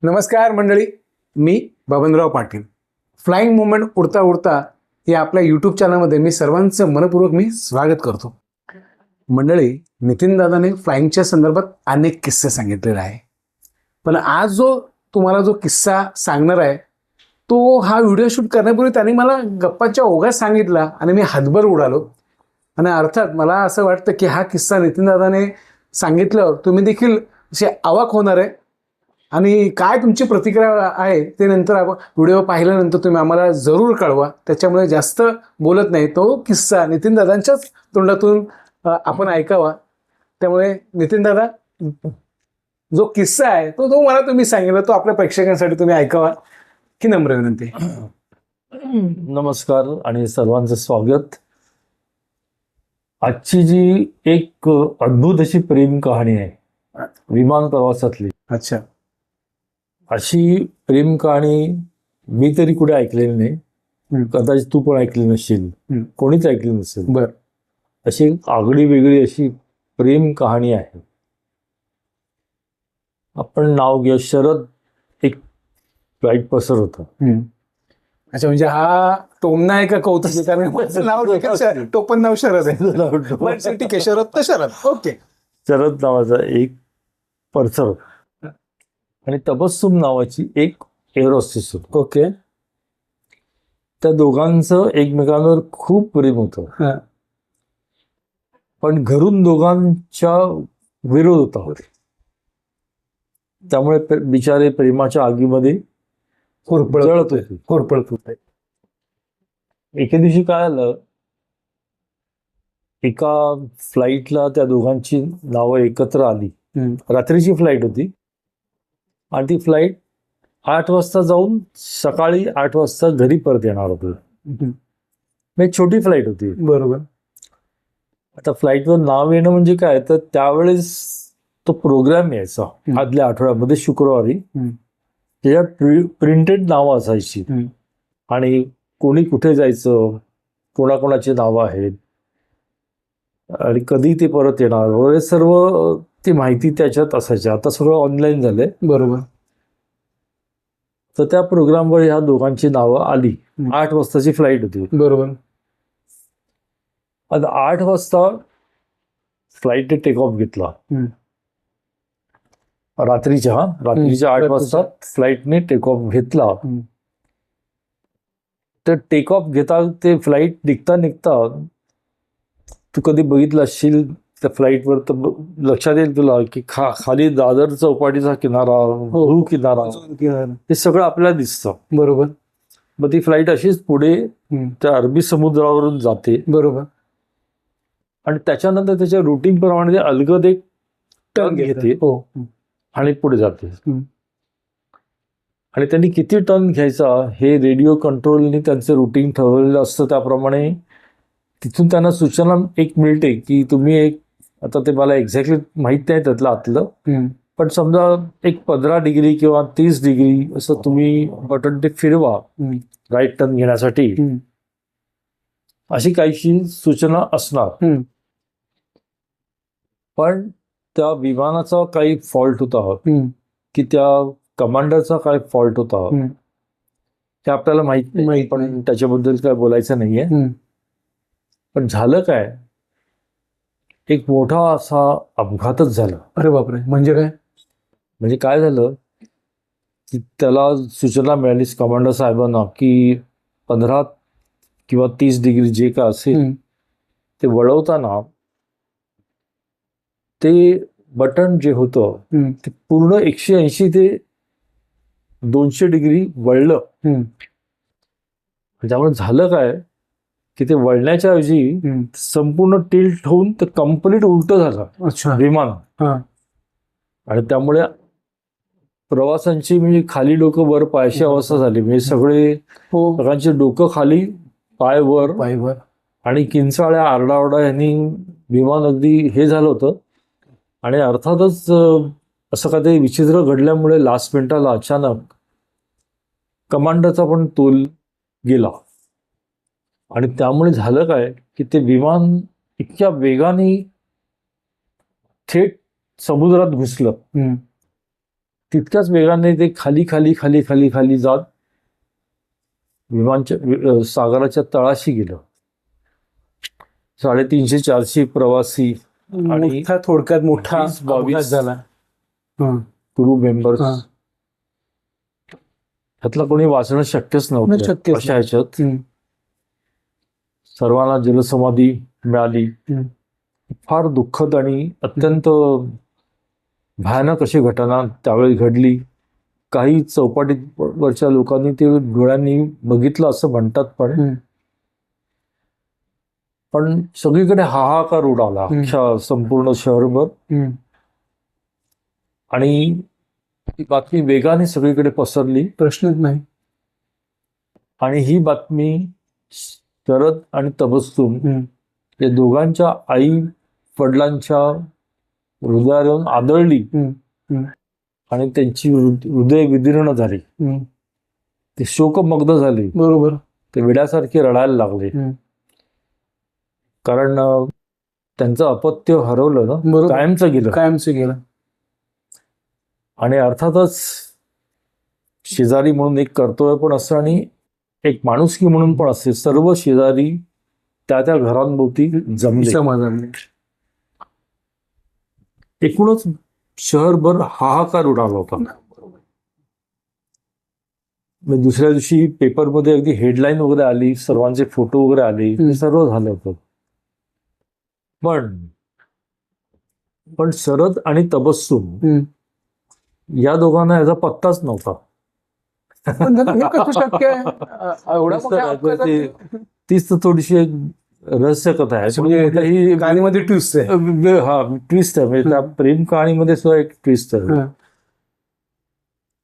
नमस्कार मंडळी, मी Babanrao Patil. Flying movement उडता उडता या आपल्या यूट्यूब चॅनलमध्ये मी सर्वांचं मनपूर्वक स्वागत करतो. मंडळी, नितीन दादाने फ्लाइंगच्या संदर्भात अनेक किस्से सांगितलेले आहे, पण आज तुम्हाला जो किस्सा सांगणार आहे तो हा व्हिडिओ शूट करण्यापूर्वी त्यांनी मला गप्पाच्या ओघात सांगितला आणि मी हातभर उडालो. आणि अर्थात मला असं वाटतं की हा किस्सा नितीन दादाने सांगितल्यावर तुम्ही देखील असे अवाक होणार आहे. आणि काय तुमची प्रतिक्रिया आहे ते नंतर व्हिडिओ पाहिल्यानंतर तुम्ही आम्हाला जरूर कळवा. त्याच्यामुळे जास्त बोलत नाही, तो किस्सा नितीन दादांच्याच तोंडातून आपण ऐकावा. त्यामुळे नितीन दादा, जो किस्सा आहे तो मला तुम्ही सांगितलं, तो आपल्या प्रेक्षकांसाठी तुम्ही ऐकावा की नम्र विनंती. नमस्कार आणि सर्वांचं स्वागत. आजची जी एक अद्भुत अशी प्रेम कहाणी आहे विमान प्रवासातली, अच्छा, अशी प्रेम कहाणी मी तरी कुठे ऐकलेली नाही. कदाचित तू पण ऐकली नसशील, कोणीच ऐकली नसेल. बर. अशी आगळी वेगळी अशी प्रेम कहाणी आहे. आपण नाव घ्या, शरद एक फ्लाईट पसर होता. अच्छा, म्हणजे हा टोमना आहे का कौतुक? कारण माझं नाव टोपण नाव शरद आहे. ठीक आहे, शरद तर शरद. ओके. शरद नावाचा एक पर्सर होता आणि तबस्सुम नावाची एक एअर होस्टेस होती. ओके. त्या दोघांचं एकमेकांवर खूप प्रेम होतं, पण घरून दोघांच्या विरोध होता. त्यामुळे बिचारे प्रेमाच्या आगीमध्ये जळत होते. एके दिवशी काय आलं, एका फ्लाईटला त्या दोघांची नावं एकत्र आली. रात्रीची फ्लाईट होती आणि ती फ्लाईट 8 वाजता जाऊन सकाळी 8 वाजता घरी परत येणार होती. म्हणजे छोटी फ्लाईट होती. बरोबर. आता फ्लाईटवर नाव येणं म्हणजे काय, तर त्यावेळेस तो प्रोग्राम यायचा आदल्या आठवड्यामध्ये शुक्रवारी, त्याच्यात प्रिंटेड नावं असायची आणि कोणी कुठे जायचं, कोणाकोणाची नावं आहेत आणि कधी ते परत येणार वगैरे सर्व ती माहिती त्याच्यात असायची. आता सगळं ऑनलाईन झालंय. बरोबर. तर त्या प्रोग्रामवर ह्या दोघांची नावं आली. 8 वाजताची फ्लाईट होती. बरोबर. आता 8 वाजता फ्लाईटने टेक ऑफ घेतला. रात्रीच्या 8 वाजता फ्लाईटने टेक ऑफ घेतला. तर टेक ऑफ घेता ते फ्लाईट निघता तू कधी बघितलं असशील त्या फ्लाईटवर, तर लक्षात येईल तुला की खाली दादर चौपाटीचा किनारा, हुरू किनारा, हे सगळं आपल्याला दिसतं. बरोबर. मग ती फ्लाईट अशीच पुढे त्या अरबी समुद्रावरून जाते. बरोबर. आणि त्याच्यानंतर त्याच्या रुटीन प्रमाणे अलगद एक टर्न घेते आणि पुढे जाते. आणि त्यांनी किती टर्न घ्यायचा हे रेडिओ कंट्रोलने त्यांचं रुटीन ठरवलेलं असतं. त्याप्रमाणे तिथून त्यांना सूचना एक मिळते की तुम्ही आता ते मला एक्झॅक्टली माहित नाही त्यातलं आतलं, पण समजा एक 15 डिग्री किंवा 30 डिग्री असं तुम्ही बटन ते फिरवा राईट टर्न घेण्यासाठी, अशी काहीशी सूचना असणार. पण त्या विमानाचा काही फॉल्ट होता की त्या कमांडरचा काय फॉल्ट होता हे आपल्याला माहित नाही, पण त्याच्याबद्दल काय बोलायचं नाहीये. पण झालं काय, एक मोठा असा अपघातच झाला. अरे बापरे. म्हणजे काय? म्हणजे काय झालं की त्याला सूचना मिळाली कमांडर साहेबांना की 15 किंवा 30 डिग्री जे काय असेल ते वळवताना ते बटन जे होतं ते पूर्ण 180 ते 200 डिग्री वळलं. त्यामुळे झालं काय की ते वळण्याच्या ऐवजी संपूर्ण टिल्ट होऊन ते कंप्लीट उलट झालं विमान. आणि त्यामुळे प्रवाशांची म्हणजे खाली डोकं वर पाय अशी अवस्था झाली. म्हणजे सगळ्यांचे डोकं खाली, पाय वर आणि किंचाळ्या, आरडाओरडा यांनी विमान अगदी हे झालं होतं. आणि अर्थातच असं काहीतरी विचित्र घडल्यामुळे लास्ट मिनिटाला अचानक कमांडरचा पण तोल गेला. आणि त्यामुळे झालं काय की ते विमान इतक्या वेगाने थेट समुद्रात घुसलं तितक्याच वेगाने ते खाली खाली खाली खाली खाली जात सागराच्या तळाशी गेलं. 350-400 प्रवासी आणि मोठा, थोडक्यात मोठा 22 अपघात झाला. क्रू मेंबर्स, हा. ह्यातलं कोणी वाचणं शक्यच नव्हतं. शक्यच अशा ह्याच्यात हम्म. सर्वांना जलसमाधी मिळाली. हम्म. फार दुःखद आणि अत्यंत भयानक अशी घटना त्यावेळी घडली. काही चौपाटीवरच्या लोकांनी ते डोळ्यांनी बघितलं असं म्हणतात, हम्म. पण सगळीकडे हाहाकार उडाला अख्ख्या संपूर्ण शहरभर. हम्म. आणि ती बातमी वेगाने सगळीकडे पसरली. प्रश्नच नाही. आणि ही बातमी शरद आणि तबस्सुम हम्म. या दोघांच्या आई वडिलांच्या हृदयावर आदळली हम्म. हम्म. आणि त्यांची हृदय विदीर्ण झाली. हम्म. ते शोकमग्न झाले. बरोबर. ते वेड्यासारखे रडायला लागले. हम्म. कारण त्यांचं अपत्य हरवलं ना, बरोबर. कायमचं गेलं. कायमचं गेलं. आणि अर्थातच शेजारी म्हणून एक कर्तव्य पण असतं आणि एक माणुसकी म्हणून पण असते. सर्व शेजारी त्या त्या घरांभोवती जमले. समाजाने एकूणच शहरभर हाहाकार उडाला होता. म्हणजे दुसऱ्या दिवशी पेपरमध्ये अगदी हेडलाईन वगैरे आली, सर्वांचे फोटो वगैरे आले, हे सर्व झालं होतं. पण शरद आणि तबस्सुम या दोघांना याचा पत्ताच नव्हता. पण हे कसं शक्य आहे? एवढा मोठा अपघात? तीच तर थोडीशी एक रहस्य कथा आहे. म्हणजे ही कहाणीमध्ये ट्विस्ट आहे. हा ट्विस्ट आहे. म्हणजे त्या प्रेम कहाणीमध्ये सुद्धा एक ट्विस्ट आहे.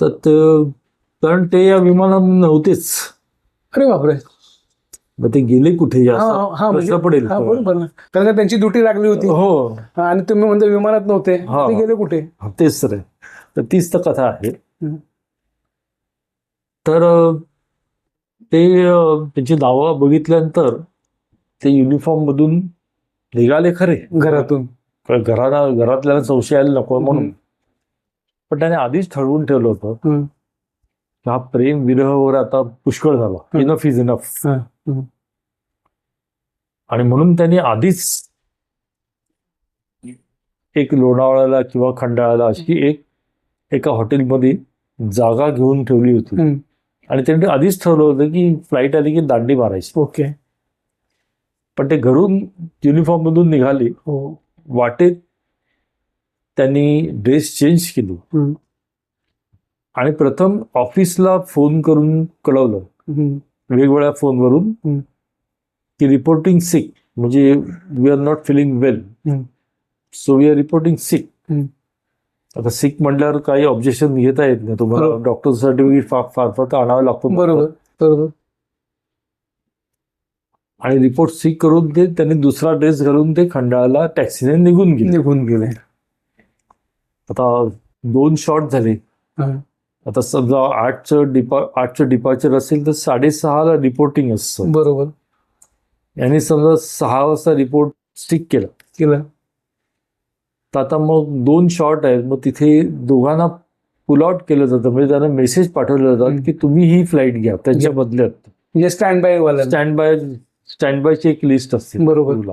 तर कारण ते या विमानात नव्हतेच. अरे बापरे. मग ते गेले कुठे प्रश्न पडेल. बरोबर ना, कारण का त्यांची ड्युटी लागली होती. हो. आणि तुम्ही म्हणता विमानात नव्हते, ते गेले कुठे? तेच तर तीच तर कथा आहे. तर ते त्यांची नावं बघितल्यानंतर ते युनिफॉर्म मधून निघाले खरे घरातून. घरातल्याला संशय यायला नको म्हणून. पण त्याने आधीच ठरवून ठेवलं होतं हा प्रेम विरहवर आता पुष्कळ झाला. Enough is enough. आणि म्हणून त्यांनी आधीच एक लोणावळ्याला किंवा खंडाळ्याला अशी एका हॉटेलमध्ये जागा घेऊन ठेवली होती. आणि त्यांनी आधीच ठरवलं होतं की फ्लाईट आली की दांडी मारायची. ओके. पण ते घरून युनिफॉर्म मधून निघाले. वाटेत त्यांनी ड्रेस चेंज केली आणि प्रथम ऑफिसला फोन करून कळवलं वेगवेगळ्या फोनवरून की रिपोर्टिंग सिक, म्हणजे we are not feeling well, so we are reporting sick. आता सिक म्हटल्यावर काही ऑब्जेक्शन घेता येत नाही. तुम्हाला डॉक्टर सर्टिफिकेट फार आणावं लागतं. बरोबर. आणि रिपोर्ट सिक करून त्यांनी दुसरा ड्रेस घालून ते खंडाळ्याला टॅक्सीने निघून गेले. आता 2 शॉट झाले. आता समजा 8चं डिपार्चर असेल तर 6:30ला रिपोर्टिंग असतं. बरोबर. यांनी समजा 6 वाजता रिपोर्ट स्टिक केला. तर आता मग 2 शॉट आहेत. मग तिथे दोघांना पुल आउट केलं जातं. म्हणजे त्यांना मेसेज पाठवले जातात की तुम्ही ही फ्लाईट घ्या त्यांच्या बदल्यात. म्हणजे स्टँड बायची एक लिस्ट असते. बरोबर.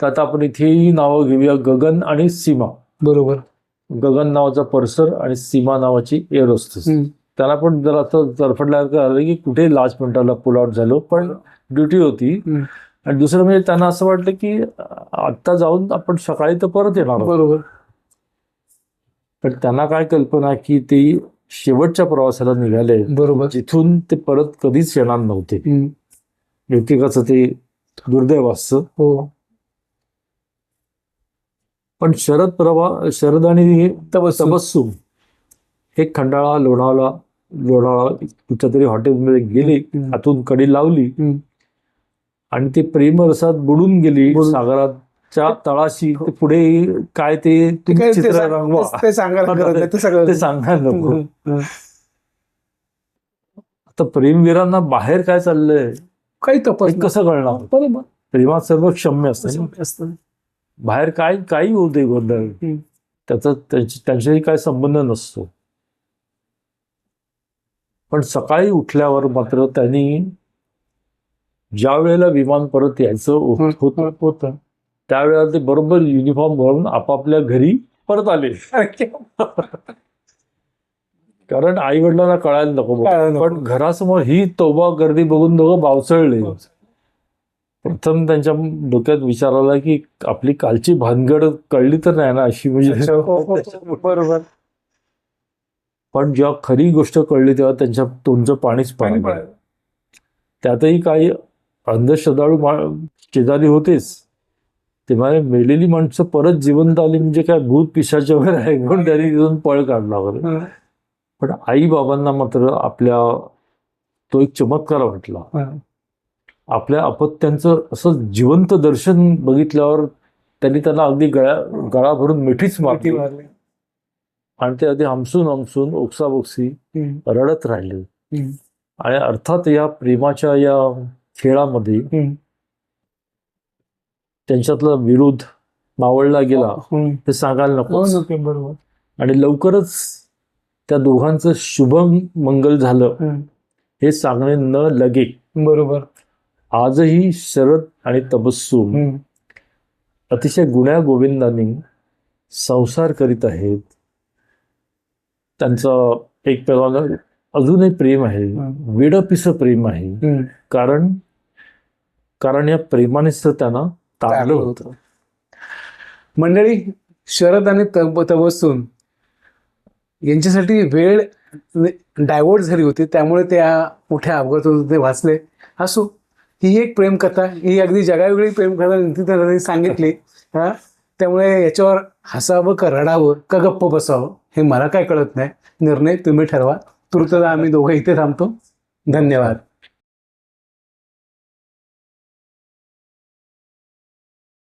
तर आता आपण इथेही नावं घेऊया, गगन आणि सीमा. बरोबर. गगन नावाचा पर्सर आणि सीमा नावाची एअर होस्टेस. त्याला पण जरा असं तरफडल्यासारखं आलं की कुठे लास्ट मिनिटाला पुल आउट झालो, पण ड्युटी होती. आणि दुसरं म्हणजे त्यांना असं वाटलं की आता जाऊन आपण सकाळी तर परत येणार. बरोबर. पण त्यांना काय कल्पना की ते शेवटच्या प्रवासाला निघाले. बरोबर. जिथून ते परत कधीच येणार नव्हते. व्यक्तिगत ते दुर्दैव असतं. हो. पण शरद आणि तबस्सुम हे खंडाळा लोणावळा कुठच्या तरी हॉटेलमध्ये गेले, आतून कडी लावली आणि ते प्रेमरसात बुडून गेली सागराच्या तळाशी. ते पुढे काय ते चित्र रंगवा ते सांगायला नको. आता प्रेमवीरांना बाहेर काय चाललंय काही तपास कसं कळणार? बरोबर. प्रेमात सर्व क्षम्य असतं. बाहेर काही होते गोंधळ. त्यांच्याशी काय संबंध नसतो. पण सकाळी उठल्यावर मात्र त्यांनी ज्या वेळेला विमान परत यायचं होतं त्यावेळेला ते बरोबर युनिफॉर्म घालून आपापल्या घरी परत आले. कारण आई वडिलांना कळायला नको. पण घरासमोर ही तोबा गर्दी बघून दोघं बावचळले. प्रथम त्यांच्या डोक्यात विचार आला की आपली कालची भानगड कळली तर नाही ना अशी, म्हणजे बरोबर. पण जेव्हा खरी गोष्ट कळली तेव्हा त्यांच्या तोंडचं पाणीच पाणी. त्यातही काही अंधश्रद्धाळू शेजारी होतेच. ते म्हणाले मेलेली माणसं परत जिवंत आली म्हणजे काय भूत पिशाच वगैरे आहे म्हणून त्यांनी तिथून पळ काढला वगैरे. पण आई बाबांना मात्र आपल्या तो एक चमत्कार वाटला. आपल्या अपत्यांचं असं जिवंत दर्शन बघितल्यावर त्यांनी त्यांना अगदी गळा भरून मिठीच मारली आणि ते अगदी हमसून ओक्साबोक्सी रडत राहिले. आणि अर्थात या प्रेमाच्या या खेळामध्ये त्यांच्यातला विरोध मावळला गेला हे सांगायला नको. बरोबर. आणि लवकरच त्या दोघांचं शुभ मंगल झालं हे सांगणे न लगे. बरोबर. आजही शरद आणि तबस्सुम अतिशय गुण्या गोविंदांनी संसार करीत आहेत. त्यांचं एक प्रकारे अजूनही प्रेम आहे, वेडपिसं प्रेम आहे. कारण या प्रेमानेच तर त्यांना तारलं होतं. मंडळी, शरद आणि तबस्सुम यांच्यासाठी वेळ डायव्हर्ट झाली होती, त्यामुळे त्या मोठ्या अपघातातून ते वाचले. असो, ही एक प्रेमकथा, ही अगदी जगावेगळी प्रेमकथा त्यांनी सांगितली. त्यामुळे याच्यावर हसावं का रडावं का गप्प बसावं हे मला काय कळत नाही. निर्णय तुम्ही ठरवा. तुर्तता आम्ही दोघं इथे थांबतो. धन्यवाद.